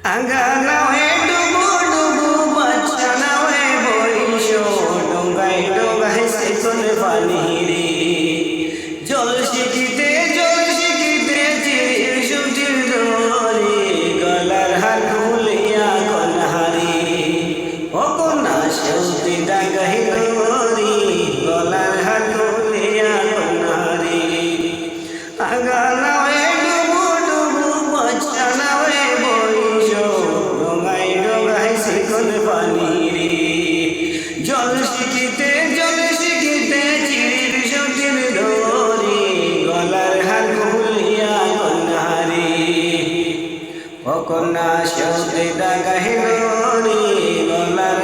আগা নাওয়ে ডুবু ডুবু বাচ্চা নাওয়ে বইসো ডোঙ্গায় ডোঙ্গায় সেকল পানি রে জল শিখিতে চিড়ির সবজির দরে গলার হার খুলিয়া কনহারি ও কন্যা সৌতি ডাঙ্গাই দরি গলার হার খুলিয়া কনহারি আগা নাওয়ে ডুবু ডুবু বাচ্চা নাওয়ে বইসো ডোঙ্গায় ডোঙ্গায় সেকল পানি রে জল শিখিতে চিড়ির সবজির দরে গলার হার খুলিয়া কনহারি ও কন্যা সৌতি ডাঙ্গাই দরি গলার